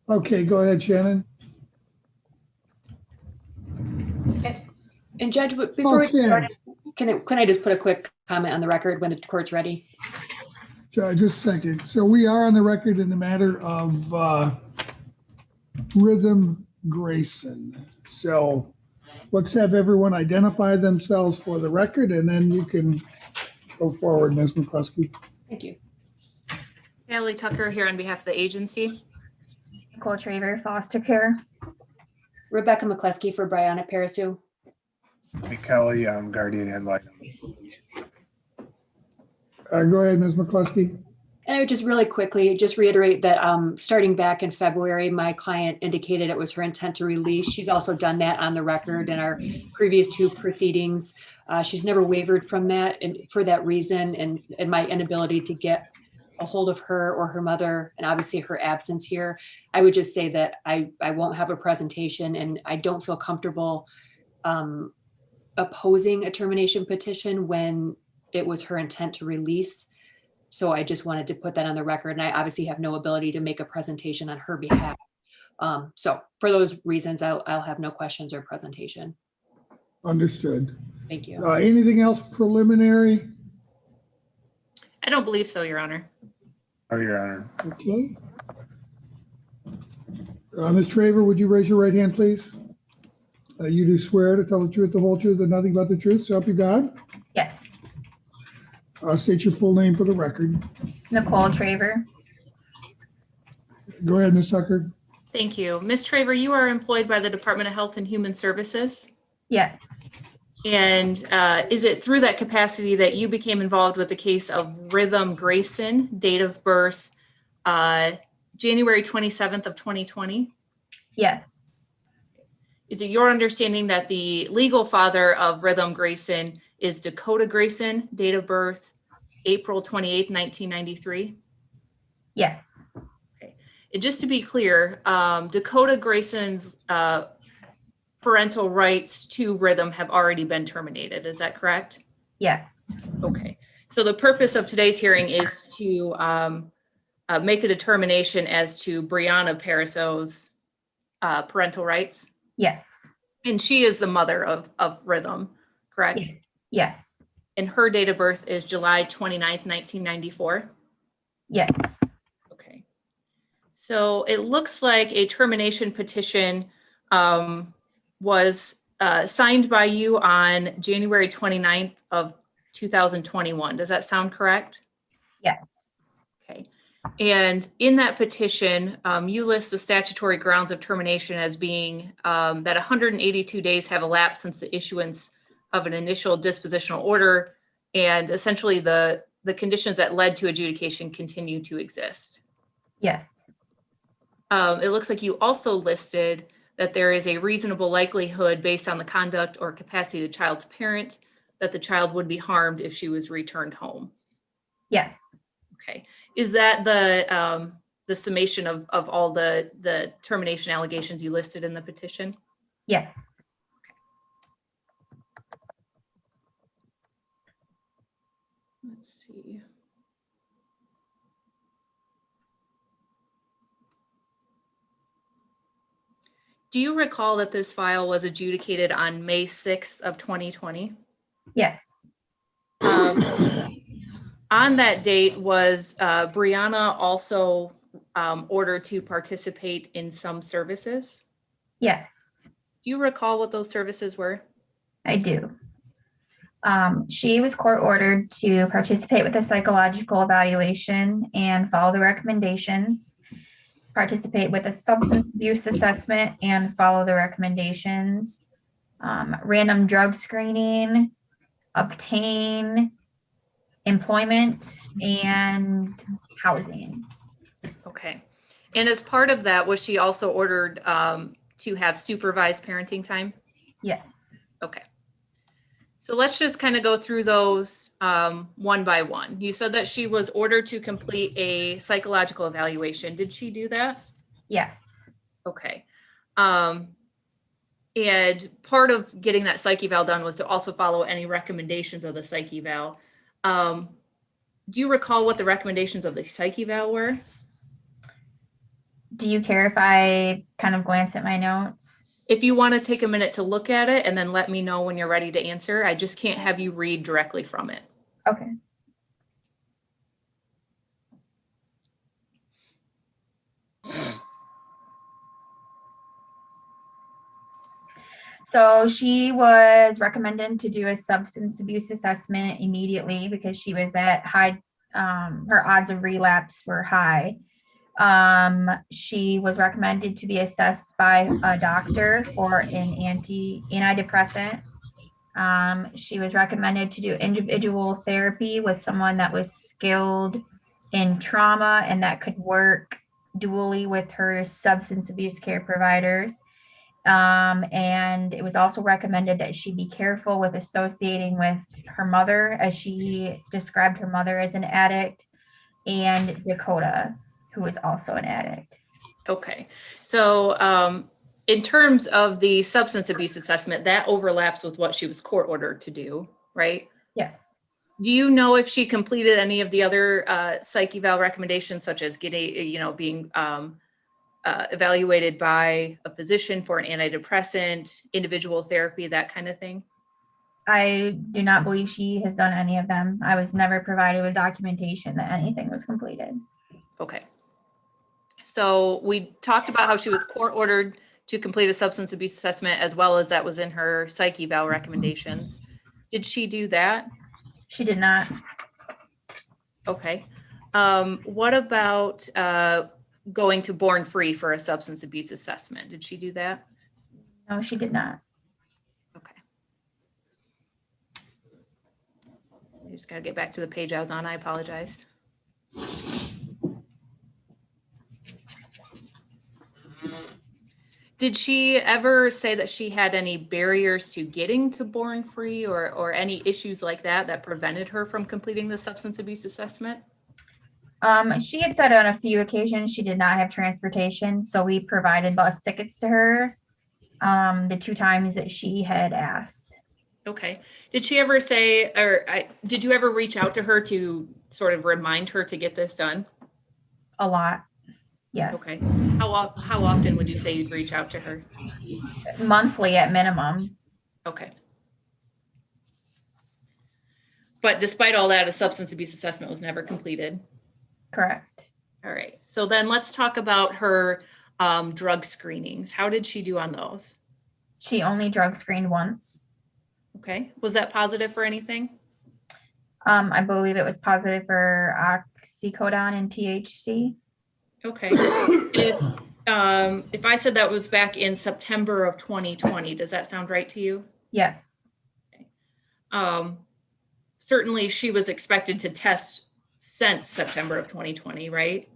Okay, go ahead, Shannon. And Judge, before we Okay, start, can I just put a quick comment on the record when the court's ready? just a second. So we are on the record in the matter of Rhythm Grayson. So let's have everyone identify themselves for the record, and then you can go forward, Ms. McCluskey. Thank you. Natalie Tucker here on behalf of the agency. Nicole Traver, foster care. Rebecca McCluskey for Brianna Parasu. Hey, Kelly, I'm guardian ad litem. Go ahead, Ms. McCluskey. And I would just really quickly just reiterate that starting back in February, my client indicated it was her intent to release. She's also done that on the record in our previous two proceedings. She's never wavered from that, and for that reason and my inability to get a hold of her or her mother, and obviously her absence here, I would just say that I won't have a presentation, and I don't feel comfortable opposing a termination petition when it was her intent to release. So I just wanted to put that on the record, and I obviously have no ability to make a presentation on her behalf. So for those reasons, I'll have no questions or presentation. Understood. Thank you. Anything else preliminary? I don't believe so, Your Honor. Oh, Your Honor. Okay. Ms. Traver, would you raise your right hand, please? You do swear to tell the truth, the whole truth, and nothing but the truth, so help you God? Yes. State your full name for the record. Nicole Traver. Go ahead, Ms. Tucker. Thank you. Ms. Traver, you are employed by the Department of Health and Human Services. Yes. And is it through that capacity that you became involved with the case of Rhythm Grayson, date of birth, January 27th of 2020? Yes. Is it your understanding that the legal father of Rhythm Grayson is Dakota Grayson, date of birth, April 28th, 1993? Yes. Okay. And just to be clear, Dakota Grayson's parental rights to Rhythm have already been terminated. Is that correct? Yes. Okay. So the purpose of today's hearing is to make a determination as to Brianna Paraso's parental rights. Yes. And she is the mother of Rhythm, correct? Yes. And her date of birth is July 29th, 1994. Yes. Okay. So it looks like a termination petition was signed by you on January 29th of 2021. Does that sound correct? Yes. Okay. And in that petition, you list the statutory grounds of termination as being that 182 days have elapsed since the issuance of an initial dispositional order, and essentially the conditions that led to adjudication continue to exist. Yes. It looks like you also listed that there is a reasonable likelihood based on the conduct or capacity of the child's parent that the child would be harmed if she was returned home. Yes. Okay. Is that the summation of all the termination allegations you listed in the petition? Yes. Let's see. Do you recall that this file was adjudicated on May 6th of 2020? Yes. On that date, was Brianna also ordered to participate in some services? Yes. Do you recall what those services were? I do. She was court ordered to participate with a psychological evaluation and follow the recommendations, participate with a substance abuse assessment and follow the recommendations, random drug screening, obtain employment, and housing. Okay. And as part of that, was she also ordered to have supervised parenting time? Yes. Okay. So let's just kind of go through those one by one. You said that she was ordered to complete a psychological evaluation. Did she do that? Yes. Okay. And part of getting that psych eval done was to also follow any recommendations of the psych eval. Do you recall what the recommendations of the psych eval were? Do you care if I kind of glance at my notes? If you want to take a minute to look at it and then let me know when you're ready to answer, I just can't have you read directly from it. Okay. So she was recommended to do a substance abuse assessment immediately because she was at high, her odds of relapse were high. She was recommended to be assessed by a doctor for an antidepressant. She was recommended to do individual therapy with someone that was skilled in trauma and that could work dually with her substance abuse care providers. And it was also recommended that she be careful with associating with her mother, as she described her mother as an addict, and Dakota, who is also an addict. Okay, so in terms of the substance abuse assessment, that overlaps with what she was court ordered to do, right? Yes. Do you know if she completed any of the other psych eval recommendations, such as getting, being evaluated by a physician for an antidepressant, individual therapy, that kind of thing? I do not believe she has done any of them. I was never provided with documentation that anything was completed. Okay. So we talked about how she was court ordered to complete a substance abuse assessment, as well as that was in her psych eval recommendations. Did she do that? She did not. Okay. What about going to Born Free for a substance abuse assessment? Did she do that? No, she did not. Okay. I just got to get back to the page I was on. I apologize. Did she ever say that she had any barriers to getting to Born Free or any issues like that that prevented her from completing the substance abuse assessment? She had said on a few occasions she did not have transportation, so we provided bus tickets to her the 2 times that she had asked. Okay. Did she ever say, did you ever reach out to her to sort of remind her to get this done? A lot. Yes. Okay. How often would you say you'd reach out to her? Monthly at minimum. Okay. But despite all that, a substance abuse assessment was never completed. Correct. All right. So then let's talk about her drug screenings. How did she do on those? She only drug screened once. Okay. Was that positive for anything? I believe it was positive for oxycodone and THC. Okay. If I said that was back in September of 2020, does that sound right to you? Yes. Certainly she was expected to test since September of 2020, right?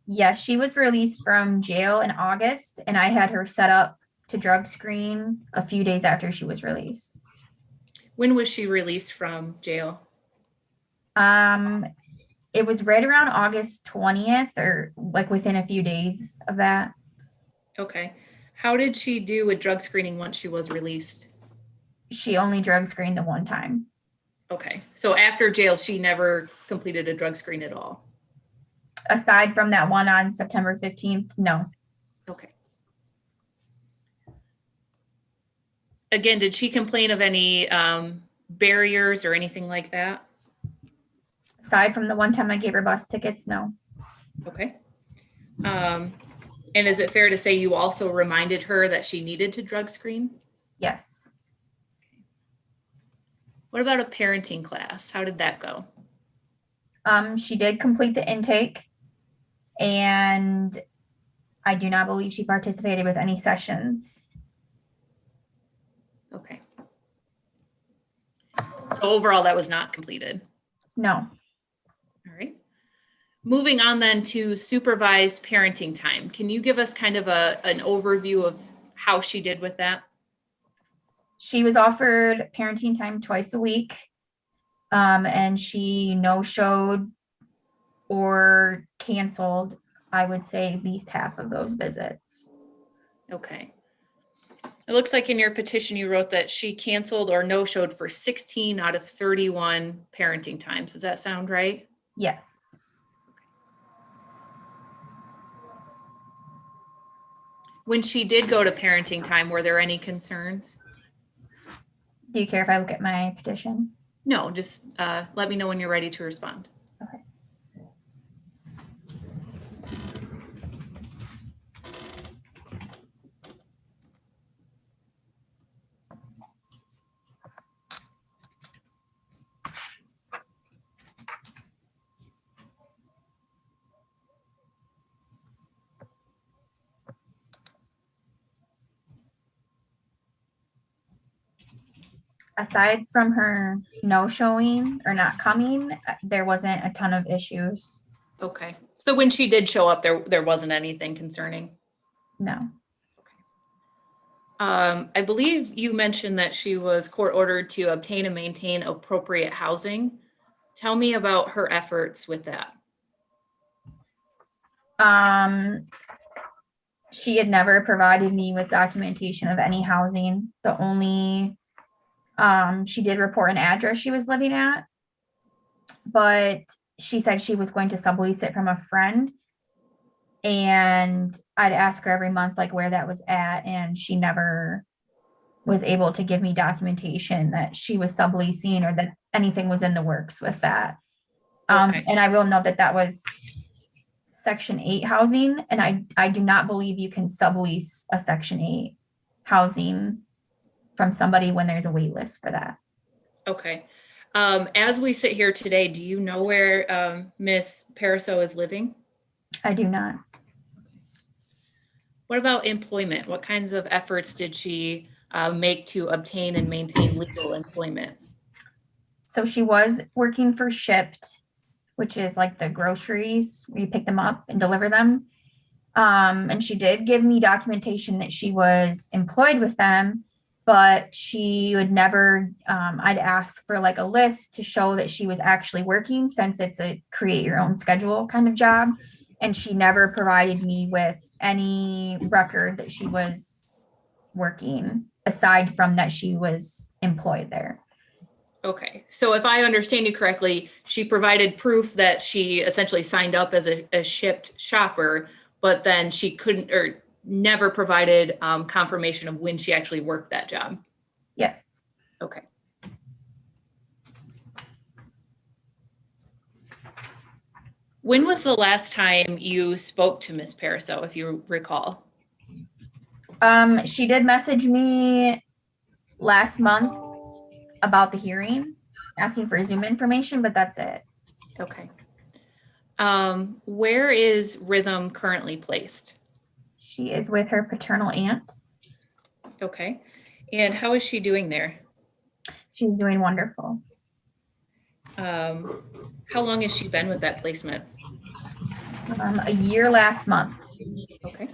Yes, she was released from jail in August, and I had her set up to drug screen a few days after she was released. When was she released from jail? It was right around August 20th, or like within a few days of that. Okay. How did she do with drug screening once she was released? She only drug screened the 1 time. Okay. So after jail, she never completed a drug screen at all? Aside from that one on September 15th, no. Okay. Again, did she complain of any barriers or anything like that? Aside from the 1 time I gave her bus tickets, no. Okay. And is it fair to say you also reminded her that she needed to drug screen? Yes. What about a parenting class? How did that go? She did complete the intake, and I do not believe she participated with any sessions. Okay. So overall, that was not completed. No. All right. Moving on then to supervised parenting time. Can you give us kind of an overview of how she did with that? She was offered parenting time twice a week, and she no-showed or canceled, I would say, at least half of those visits. Okay. It looks like in your petition you wrote that she canceled or no-showed for 16 out of 31 parenting times. Does that sound right? Yes. When she did go to parenting time, were there any concerns? Do you care if I look at my petition? No, just let me know when you're ready to respond. Okay. Aside from her no showing or not coming, there wasn't a ton of issues. Okay. So when she did show up, there wasn't anything concerning. No. I believe you mentioned that she was court ordered to obtain and maintain appropriate housing. Tell me about her efforts with that. She had never provided me with documentation of any housing. The only, she did report an address she was living at, but she said she was going to sublease it from a friend. And I'd ask her every month, like where that was at, and she never was able to give me documentation that she was subleasing or that anything was in the works with that. Okay. And I will note that that was Section 8 housing, and I do not believe you can sublease a Section 8 housing from somebody when there's a wait list for that. Okay. As we sit here today, do you know where Miss Pariseau is living? I do not. What about employment? What kinds of efforts did she make to obtain and maintain legal employment? So she was working for Shipped, which is like the groceries where you pick them up and deliver them. And she did give me documentation that she was employed with them, but she would never, I'd ask for like a list to show that she was actually working, since it's a create your own schedule kind of job. And she never provided me with any record that she was working, aside from that she was employed there. Okay, so if I understand you correctly, she provided proof that she essentially signed up as a Shipped shopper, but then she couldn't or never provided confirmation of when she actually worked that job. Yes. Okay. When was the last time you spoke to Miss Pariseau, if you recall? She did message me last month about the hearing, asking for Zoom information, but that's it. Okay. Where is Rhythm currently placed? She is with her paternal aunt. Okay. And how is she doing there? She's doing wonderful. How long has she been with that placement? A year last month. Okay.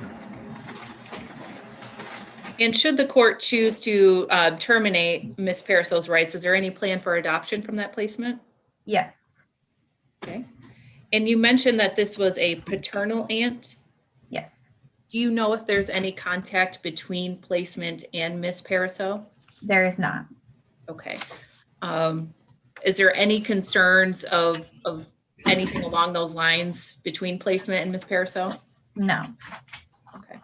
And should the court choose to terminate Miss Pariseau's rights, is there any plan for adoption from that placement? Yes. Okay. And you mentioned that this was a paternal aunt. Yes. Do you know if there's any contact between placement and Miss Pariseau? There is not. Okay. Is there any concerns of anything along those lines between placement and Miss Pariseau? No. Okay.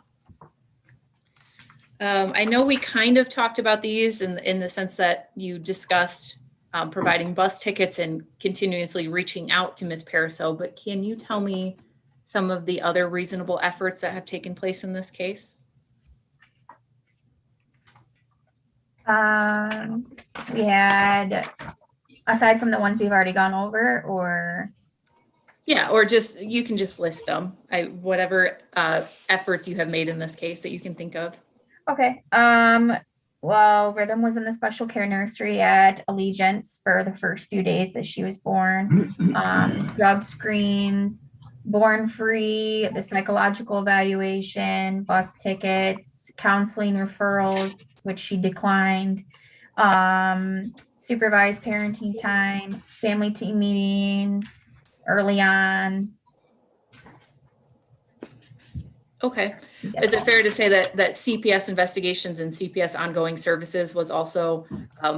I know we kind of talked about these in the sense that you discussed providing bus tickets and continuously reaching out to Miss Pariseau, but can you tell me some of the other reasonable efforts that have taken place in this case? We had, aside from the ones we've already gone over, or Yeah, or just, you can just list them, whatever efforts you have made in this case that you can think of. okay. Well, Rhythm was in the special care nursery at Allegiance for the first few days that she was born. Drug screens, born free, the psychological evaluation, bus tickets, counseling referrals, which she declined, supervised parenting time, family team meetings early on. Okay. Is it fair to say that CPS investigations and CPS ongoing services was also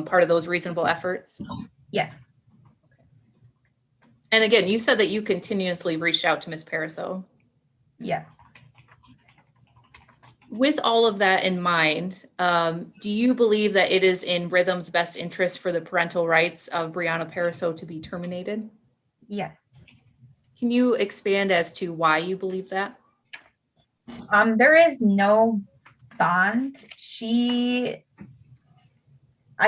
part of those reasonable efforts? Yes. And again, you said that you continuously reached out to Ms. Pariseau. Yes. With all of that in mind, do you believe that it is in Rhythm's best interest for the parental rights of Brianna Pariseau to be terminated? Yes. Can you expand as to why you believe that? There is no bond. I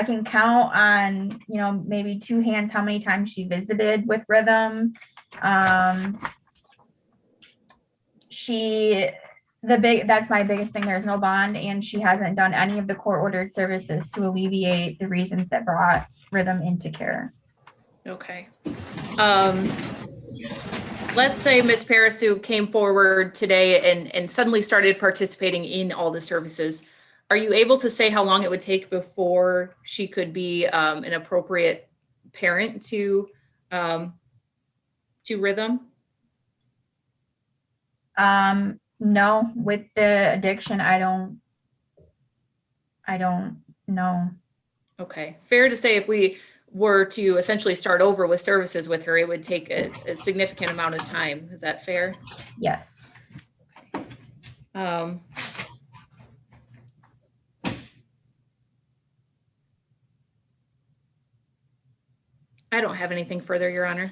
can count on, maybe two hands how many times she visited with Rhythm. That's my biggest thing. There's no bond, and she hasn't done any of the court-ordered services to alleviate the reasons that brought Rhythm into care. Okay. Let's say Ms. Pariseau came forward today and suddenly started participating in all the services. Are you able to say how long it would take before she could be an appropriate parent to Rhythm? No, with the addiction, I don't know. Okay, fair to say if we were to essentially start over with services with her, it would take a significant amount of time. Is that fair? Yes. I don't have anything further, Your Honor.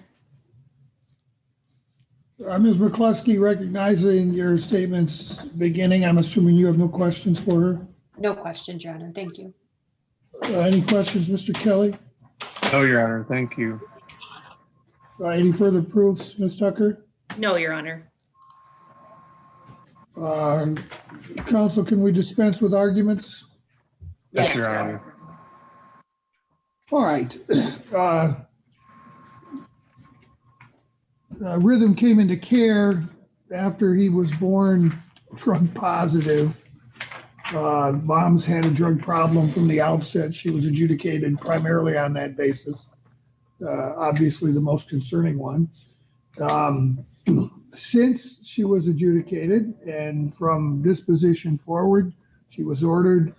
Ms. McCluskey, recognizing your statements beginning, I'm assuming you have no questions for her? No questions, Your Honor. Thank you. Any questions, Mr. Kelly? No, Your Honor. Thank you. Any further proofs, Ms. Tucker? No, Your Honor. Counsel, can we dispense with arguments? Yes, Your Honor. All right. Rhythm came into care after he was born drug positive. Mom's had a drug problem from the outset. She was adjudicated primarily on that basis. Obviously the most concerning one. Since she was adjudicated and from disposition forward, she was ordered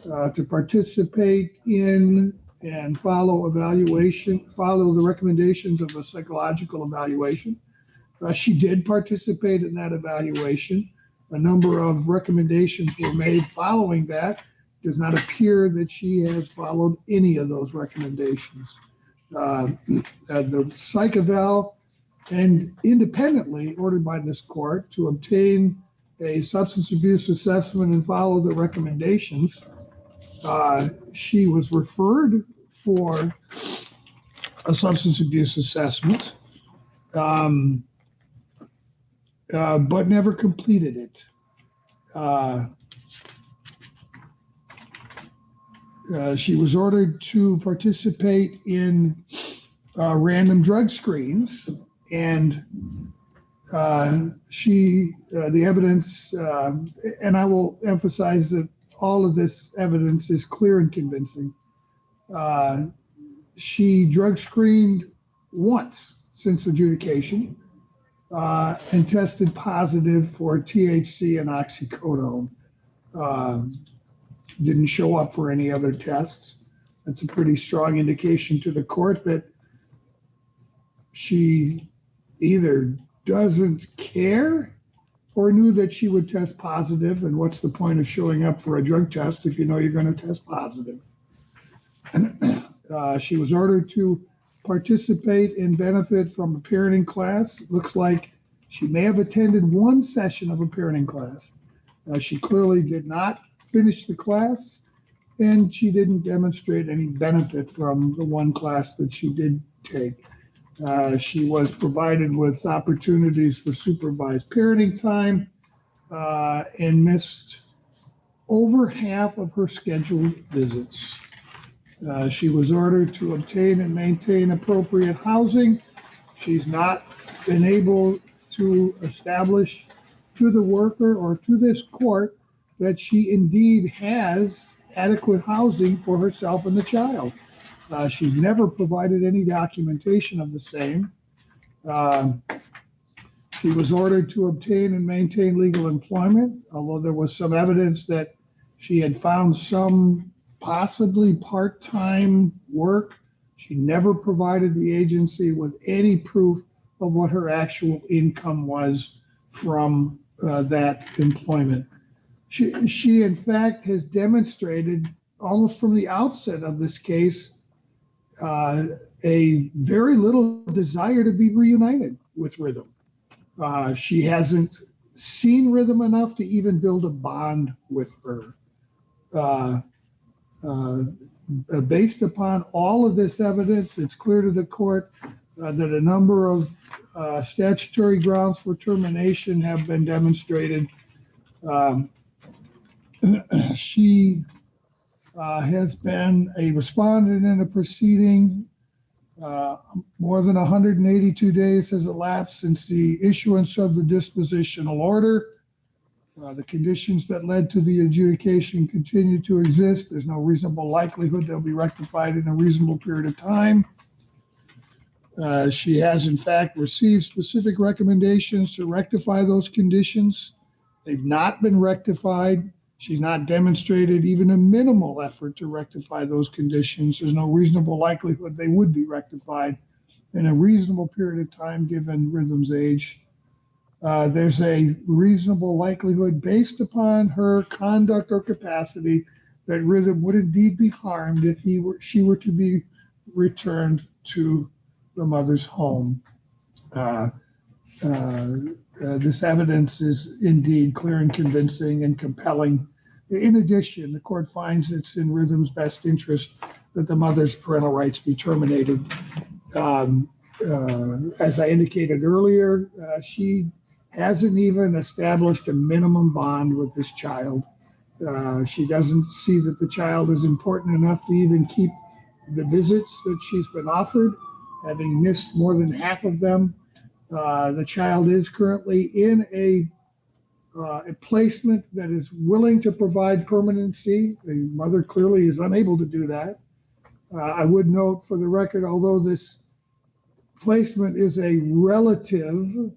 to participate in and follow the recommendations of a psychological evaluation. She did participate in that evaluation. A number of recommendations were made following that. It does not appear that she has followed any of those recommendations. The psych eval and independently ordered by this court to obtain a substance abuse assessment and follow the recommendations. She was referred for a substance abuse assessment, but never completed it. She was ordered to participate in random drug screens, and the evidence, and I will emphasize that all of this evidence is clear and convincing. She drug screened once since adjudication and tested positive for THC and oxycodone. Didn't show up for any other tests. That's a pretty strong indication to the court that she either doesn't care or knew that she would test positive. And what's the point of showing up for a drug test if you know you're going to test positive? She was ordered to participate and benefit from a parenting class. It looks like she may have attended one session of a parenting class. She clearly did not finish the class, and she didn't demonstrate any benefit from the one class that she did take. She was provided with opportunities for supervised parenting time and missed over half of her scheduled visits. She was ordered to obtain and maintain appropriate housing. She's not been able to establish to the worker or to this court that she indeed has adequate housing for herself and the child. She's never provided any documentation of the same. She was ordered to obtain and maintain legal employment, although there was some evidence that she had found some possibly part-time work. She never provided the agency with any proof of what her actual income was from that employment. She in fact has demonstrated almost from the outset of this case a very little desire to be reunited with Rhythm. She hasn't seen Rhythm enough to even build a bond with her. Based upon all of this evidence, it's clear to the court that a number of statutory grounds for termination have been demonstrated. She has been a respondent in a proceeding. More than 182 days has elapsed since the issuance of the dispositional order. The conditions that led to the adjudication continue to exist. There's no reasonable likelihood they'll be rectified in a reasonable period of time. She has, in fact, received specific recommendations to rectify those conditions. They've not been rectified. She's not demonstrated even a minimal effort to rectify those conditions. There's no reasonable likelihood they would be rectified in a reasonable period of time given Rhythm's age. There's a reasonable likelihood based upon her conduct or capacity that Rhythm would indeed be harmed if she were to be returned to the mother's home. This evidence is indeed clear and convincing and compelling. In addition, the court finds it's in Rhythm's best interest that the mother's parental rights be terminated. As I indicated earlier, she hasn't even established a minimum bond with this child. She doesn't see that the child is important enough to even keep the visits that she's been offered, having missed more than half of them. The child is currently in a placement that is willing to provide permanency. The mother clearly is unable to do that. I would note for the record, although this placement is a relative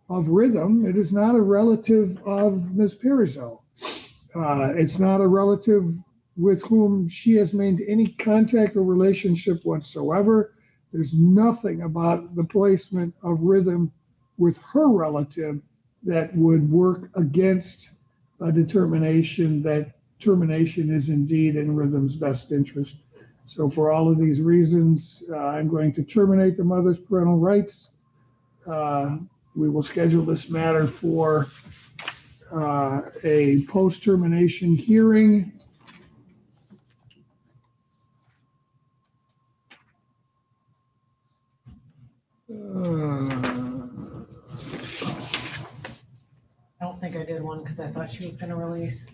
of Rhythm, it is not a relative of Ms. Parizeau. It's not a relative with whom she has maintained any contact or relationship whatsoever. There's nothing about the placement of Rhythm with her relative that would work against a determination that termination is indeed in Rhythm's best interest. So for all of these reasons, I'm going to terminate the mother's parental rights. We will schedule this matter for a post-termination hearing. I don't think I did one because I thought she was going to release.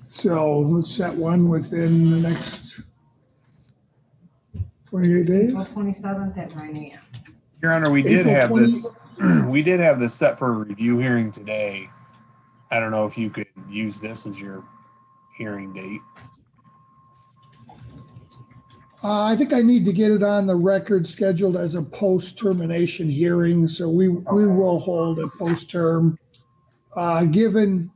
So let's set one within the next 28 days. April 27th at 9 a.m. Your Honor, we did April have 20 this, we did have this set for a review hearing today. I don't know if you could use this as your hearing date. I think I need to get it on the record scheduled as a post-termination hearing, so we will hold a post-term. Given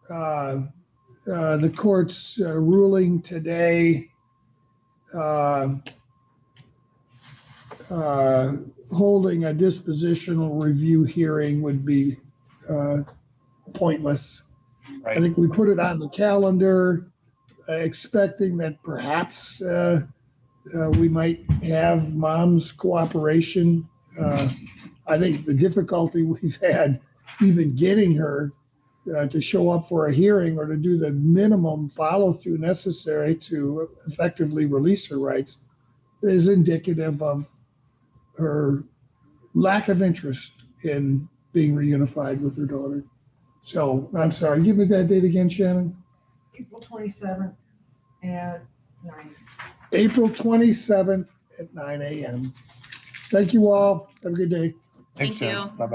the court's ruling today, holding a dispositional review hearing would be pointless. Right. I think we put it on the calendar, expecting that perhaps we might have mom's cooperation. I think the difficulty we've had even getting her to show up for a hearing or to do the minimum follow-through necessary to effectively release her rights is indicative of her lack of interest in being reunified with her daughter. So I'm sorry, give me that date again, Shannon. April 27th at 9. April 27th at 9 a.m. Thank you all. Have a good day. Thanks, Thank John. you. Bye-bye.